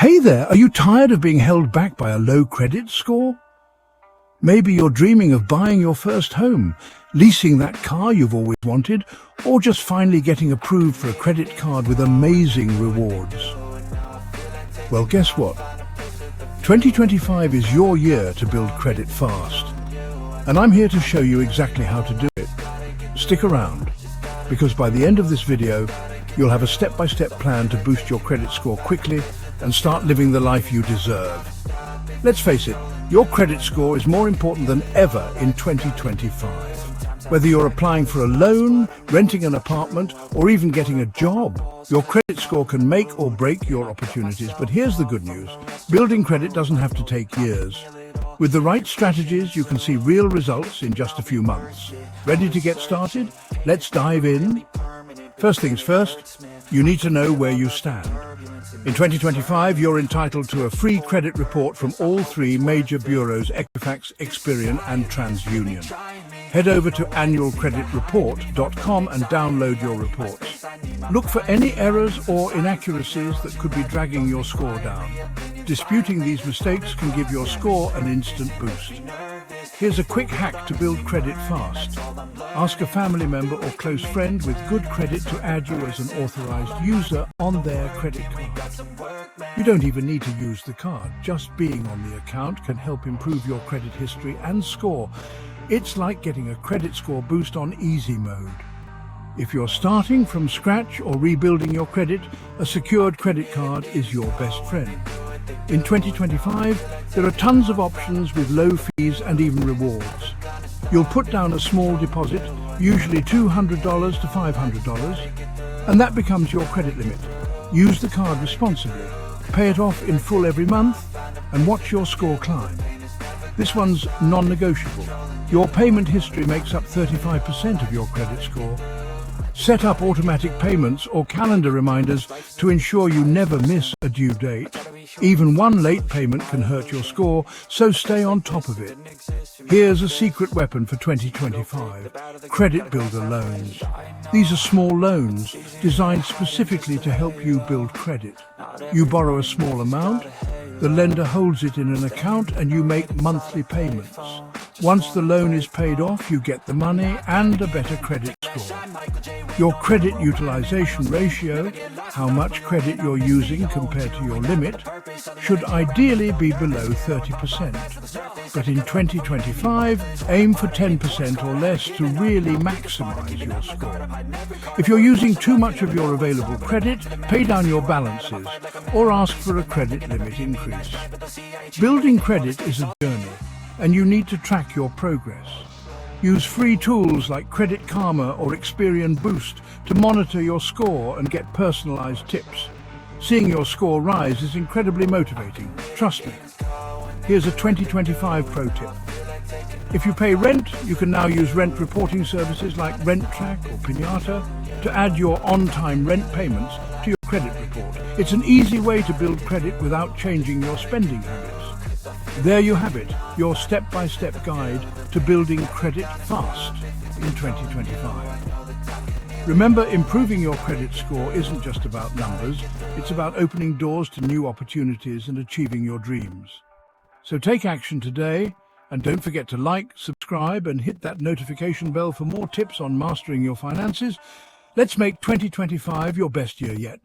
Hey there, are you tired of being held back by a low credit score? Maybe you're dreaming of buying your first home, leasing that car you've always wanted, or just finally getting approved for a credit card with amazing rewards. Well, guess what? 2025 is your year to build credit fast. And I'm here to show you exactly how to do it. Stick around, because by the end of this video, you'll have a step-by-step plan to boost your credit score quickly and start living the life you deserve. Let's face it, your credit score is more important than ever in 2025. Whether you're applying for a loan, renting an apartment, or even getting a job, your credit score can make or break your opportunities. But here's the good news. Building credit doesn't have to take years. With the right strategies, you can see real results in just a few months. Ready to get started? Let's dive in. First things first, you need to know where you stand. In 2025, you're entitled to a free credit report from all three major bureaus, Equifax, Experian and TransUnion. Head over to annualcreditreport.com and download your reports. Look for any errors or inaccuracies that could be dragging your score down. Disputing these mistakes can give your score an instant boost. Here's a quick hack to build credit fast. Ask a family member or close friend with good credit to add you as an authorized user on their credit card. You don't even need to use the card. Just being on the account can help improve your credit history and score. It's like getting a credit score boost on easy mode. If you're starting from scratch or rebuilding your credit, a secured credit card is your best friend. In 2025, there are tons of options with low fees and even rewards. You'll put down a small deposit, usually $200 to $500, and that becomes your credit limit. Use the card responsibly, pay it off in full every month, and watch your score climb. This one's non-negotiable. Your payment history makes up 35% of your credit score. Set up automatic payments or calendar reminders to ensure you never miss a due date. Even one late payment can hurt your score, so stay on top of it. Here's a secret weapon for 2025: credit builder loans. These are small loans designed specifically to help you build credit. You borrow a small amount, the lender holds it in an account, and you make monthly payments. Once the loan is paid off, you get the money and a better credit score. Your credit utilization ratio, how much credit you're using compared to your limit, should ideally be below 30%. But in 2025, aim for 10% or less to really maximize your score. If you're using too much of your available credit, pay down your balances or ask for a credit limit increase. Building credit is a journey, and you need to track your progress. Use free tools like Credit Karma or Experian Boost to monitor your score and get personalized tips. Seeing your score rise is incredibly motivating, trust me. Here's a 2025 pro tip. If you pay rent, you can now use rent reporting services like RentTrack or Pinata to add your on-time rent payments to your credit report. It's an easy way to build credit without changing your spending habits. There you have it, your step-by-step guide to building credit fast in 2025. Remember, improving your credit score isn't just about numbers, it's about opening doors to new opportunities and achieving your dreams. So take action today, and don't forget to like, subscribe, and hit that notification bell for more tips on mastering your finances. Let's make 2025 your best year yet.